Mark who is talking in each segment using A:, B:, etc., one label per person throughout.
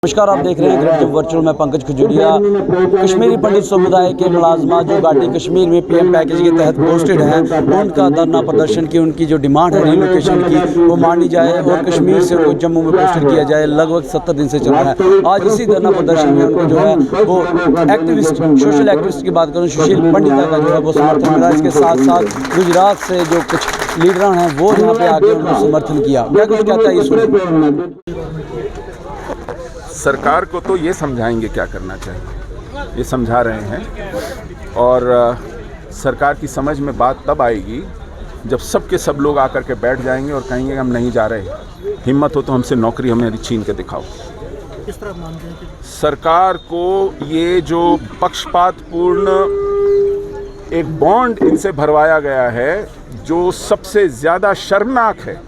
A: नमस्कार, आप देख रहे हैं ग्रेट जब वर्चुअल में पंकज खजूरिया। कश्मीरी पंडित समुदाय के मुलाजमा जो घाटी कश्मीर में पीएम पैकेज के तहत पोस्टेड हैं, उनका धरना प्रदर्शन की उनकी जो डिमांड है रिलोकेशन की वो मानी जाए और कश्मीर से उनको जम्मू में पोस्टेड किया जाए। लगभग 70 दिन से चल रहा है। आज इसी धरना प्रदर्शन में उनको जो है वो एक्टिविस्ट, सोशल एक्टिविस्ट की बात करूँ, सुशील पंडिता का जो है वो समर्थन मिला। इसके साथ साथ गुजरात से जो कुछ लीडर हैं वो यहाँ पे आके उनको समर्थन किया। क्या कुछ कहता है ये सुनिए।
B: सरकार को तो ये समझाएंगे क्या करना चाहिए, ये समझा रहे हैं और सरकार की समझ में बात तब आएगी जब सब के सब लोग आकर के बैठ जाएंगे और कहेंगे हम नहीं जा रहे, हिम्मत हो तो हमसे नौकरी हमें छीन के दिखाओ।
C: किस तरह मानते हैं कि
B: सरकार को ये जो पक्षपातपूर्ण एक बॉन्ड इनसे भरवाया गया है जो सबसे ज़्यादा शर्मनाक है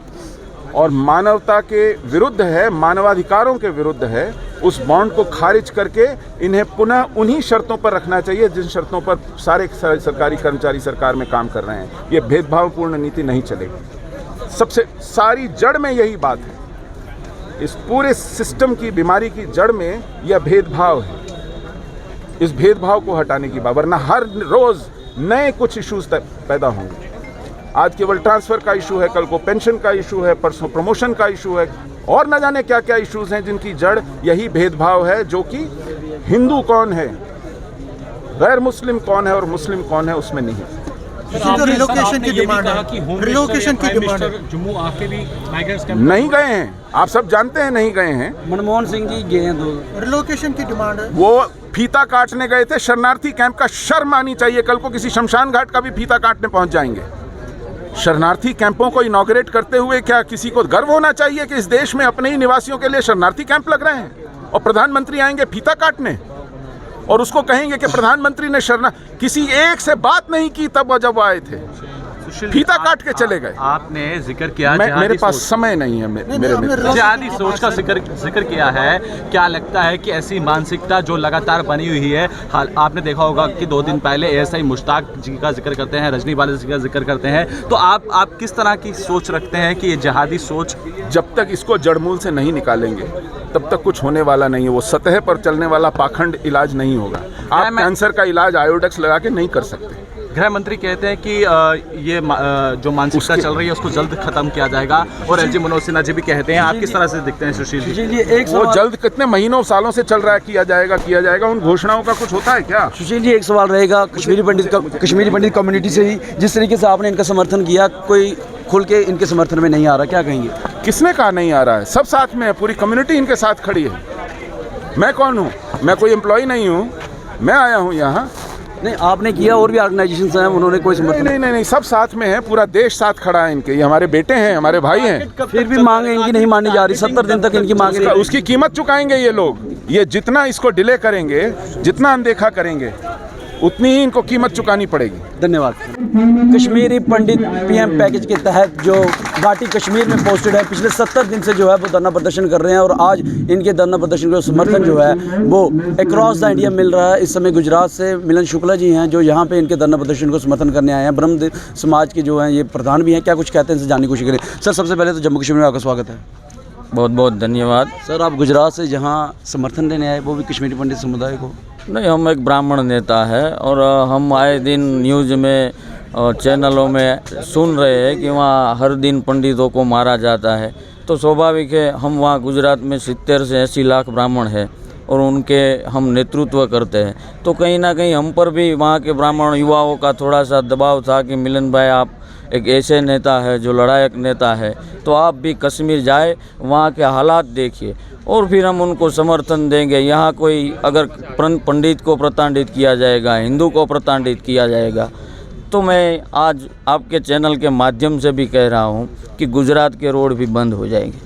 B: और मानवता के विरुद्ध है, मानवाधिकारों के विरुद्ध है, उस बॉन्ड को खारिज करके इन्हें पुनः उन्हीं शर्तों पर रखना चाहिए जिन शर्तों पर सारे सरकारी कर्मचारी सरकार में काम कर रहे हैं। ये भेदभावपूर्ण नीति नहीं चलेगी। सबसे सारी जड़ में यही बात है। इस पूरे सिस्टम की बीमारी की जड़ में यह भेदभाव है। इस भेदभाव को हटाने की बात, वरना हर रोज़ नए कुछ इश्यूज पैदा होंगे। आज केवल ट्रांसफ़र का इशू है, कल को पेंशन का इशू है, परसों प्रमोशन का इशू है और न जाने क्या क्या इश्यूज हैं जिनकी जड़ यही भेदभाव है, जो कि हिंदू कौन है, गैर मुस्लिम कौन है और मुस्लिम कौन है उसमें नहीं है।
C: रिलोकेशन की डिमांड है, रिलोकेशन की डिमांड
D: जम्मू आके भी माइग्रेंट्स
B: नहीं गए हैं, आप सब जानते हैं नहीं गए हैं।
A: मनमोहन सिंह जी गए हैं, तो
C: रिलोकेशन की डिमांड है।
B: वो फीता काटने गए थे शरणार्थी कैंप का। शर्म आनी चाहिए, कल को किसी शमशान घाट का भी फीता काटने पहुंच जाएंगे। शरणार्थी कैंपों को इनॉग्रेट करते हुए क्या किसी को गर्व होना चाहिए कि इस देश में अपने ही निवासियों के लिए शरणार्थी कैंप लग रहे हैं और प्रधानमंत्री आएंगे फीता काटने और उसको कहेंगे कि प्रधानमंत्री ने किसी एक से बात नहीं की तब जब आए थे, फीता काट के चले गए।
D: आपने जिक्र किया,
B: मेरे पास समय नहीं है, मेरे
D: जिहादी सोच का जिक्र किया है। क्या लगता है कि ऐसी मानसिकता जो लगातार बनी हुई है, आपने देखा होगा कि 2 दिन पहले एएसआई मुश्ताक जी का जिक्र करते हैं, रजनी वाले जी का जिक्र करते हैं, तो आप किस तरह की सोच रखते हैं कि ये जिहादी सोच,
B: जब तक इसको जड़मूल से नहीं निकालेंगे तब तक कुछ होने वाला नहीं है। वो सतह पर चलने वाला पाखंड इलाज नहीं होगा। आप कैंसर का इलाज आयोडेक्स लगा के नहीं कर सकते।
D: गृह मंत्री कहते हैं कि ये जो मानसिकता चल रही है उसको जल्द खत्म किया जाएगा और एलजी मनोज सिन्हा जी भी कहते हैं। आप किस तरह से दिखते हैं सुशील जी?
B: वो जल्द कितने महीनों सालों से चल रहा है, किया जाएगा। उन घोषणाओं का कुछ होता है क्या?
A: सुशील जी, एक सवाल रहेगा कश्मीरी पंडित कम्युनिटी से ही, जिस तरीके से आपने इनका समर्थन किया, कोई खुल के इनके समर्थन में नहीं आ रहा, क्या कहेंगे?
B: किसने कहा नहीं आ रहा है? सब साथ में है, पूरी कम्युनिटी इनके साथ खड़ी है। मैं कौन हूँ? मैं कोई एम्प्लॉय नहीं हूँ, मैं आया हूँ यहाँ।
A: नहीं, आपने किया, और भी ऑर्गेनाइजेशन हैं, उन्होंने कोई समर्थन
B: नहीं, सब साथ में है, पूरा देश साथ खड़ा है इनके। ये हमारे बेटे हैं, हमारे भाई हैं।
A: फिर भी मांगे इनकी नहीं मानी जा रही। 70 दिन तक इनकी मांगे
B: उसकी कीमत चुकाएंगे ये लोग। ये जितना इसको डिले करेंगे, जितना अनदेखा करेंगे, उतनी ही इनको कीमत चुकानी पड़ेगी।
A: धन्यवाद। कश्मीरी पंडित पीएम पैकेज के तहत जो घाटी कश्मीर में पोस्टेड है, पिछले 70 दिन से जो है वो धरना प्रदर्शन कर रहे हैं और आज इनके धरना प्रदर्शन का समर्थन जो है वो अक्रॉस द इंडिया मिल रहा है। इस समय गुजरात से मिलन शुक्ला जी हैं जो यहाँ पे इनके धरना प्रदर्शन को समर्थन करने आए हैं। ब्रह्म समाज के जो हैं ये प्रधान भी हैं। क्या कुछ कहते हैं इनसे जानने की कोशिश करें। सर, सबसे पहले तो जम्मू कश्मीर में आपका स्वागत है।
E: बहुत बहुत धन्यवाद।
A: सर, आप गुजरात से जहाँ समर्थन देने आए, वो भी कश्मीरी पंडित समुदाय को?
E: नहीं, हम एक ब्राह्मण नेता है और हम आए दिन न्यूज़ में और चैनलों में सुन रहे हैं कि वहाँ हर दिन पंडितों को मारा जाता है, तो स्वाभाविक है हम वहाँ गुजरात में 70 से 80 लाख ब्राह्मण हैं और उनके हम नेतृत्व करते हैं, तो कहीं ना कहीं हम पर भी वहाँ के ब्राह्मण युवाओं का थोड़ा सा दबाव था कि मिलन भाई आप एक ऐसे नेता है जो लड़ायक नेता है, तो आप भी कश्मीर जाए, वहाँ के हालात देखिए और फिर हम उनको समर्थन देंगे। यहाँ कोई अगर पंडित को प्रताड़ित किया जाएगा, हिंदू को प्रताड़ित किया जाएगा, तो मैं आज आपके चैनल के माध्यम से भी कह रहा हूँ कि गुजरात के रोड भी बंद हो जाएंगे।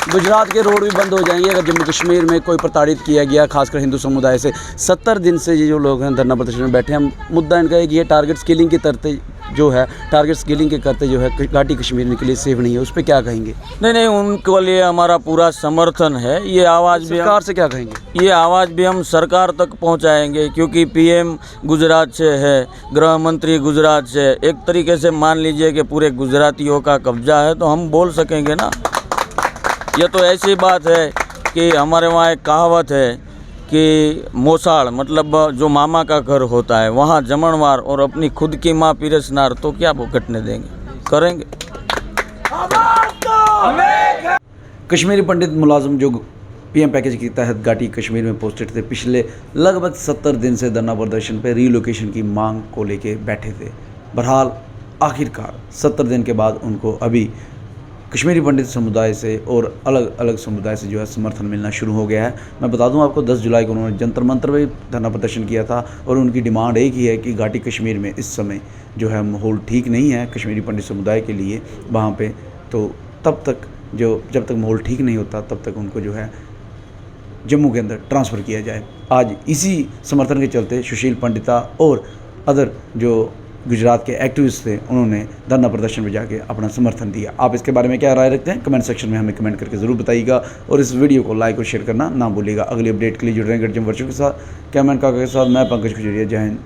A: गुजरात के रोड भी बंद हो जाएंगे अगर जम्मू कश्मीर में कोई प्रताड़ित किया गया, खासकर हिंदू समुदाय से। 70 दिन से ये जो लोग हैं धरना प्रदर्शन में बैठे हैं, मुद्दा इनका है कि ये टारगेट स्किलिंग के तरते जो है, टारगेट स्किलिंग के करते जो है घाटी कश्मीर के लिए सेफ नहीं है, उस पर क्या कहेंगे?
E: नहीं, उनके लिए हमारा पूरा समर्थन है। ये आवाज़ भी
A: सरकार से क्या कहेंगे?
E: ये आवाज़ भी हम सरकार तक पहुंचाएंगे क्योंकि पीएम गुजरात से है, गृह मंत्री गुजरात से, एक तरीके से मान लीजिए कि पूरे गुजरातियों का कब्जा है, तो हम बोल सकेंगे ना। ये तो ऐसी बात है कि हमारे वहाँ एक कहावत है कि मोसाड़ मतलब जो मामा का घर होता है वहाँ जमणवार और अपनी खुद की माँ पीरसनार, तो क्या वो घटने देंगे, करेंगे।
A: कश्मीरी पंडित मुलाजिम जो पीएम पैकेज के तहत घाटी कश्मीर में पोस्टेड थे, पिछले लगभग 70 दिन से धरना प्रदर्शन पर रीलोकेशन की मांग को लेके बैठे थे। बहरहाल आखिरकार 70 दिन के बाद उनको अभी कश्मीरी पंडित समुदाय से और अलग अलग समुदाय से जो है समर्थन मिलना शुरू हो गया है। मैं बता दूं आपको 10 जुलाई को उन्होंने जंतर मंतर में धरना प्रदर्शन किया था और उनकी डिमांड एक ही है कि घाटी कश्मीर में इस समय जो है माहौल ठीक नहीं है कश्मीरी पंडित समुदाय के लिए वहाँ पे, तो तब तक जब तक माहौल ठीक नहीं होता तब तक उनको जो है जम्मू के अंदर ट्रांसफ़र किया जाए। आज इसी समर्थन के चलते सुशील पंडिता और अदर जो गुजरात के एक्टिविस्ट थे उन्होंने धरना प्रदर्शन में जाके अपना समर्थन दिया। आप इसके बारे में क्या राय रखते हैं कमेंट सेक्शन में हमें कमेंट करके ज़रूर बताइएगा और इस वीडियो को लाइक और शेयर करना ना भूलिएगा। अगली अपडेट के लिए जुड़ रहे हैं गढ़ जम वर्चू के साथ, कैमरामैन काका के साथ मैं पंकज खजुरिया। जय हिंद।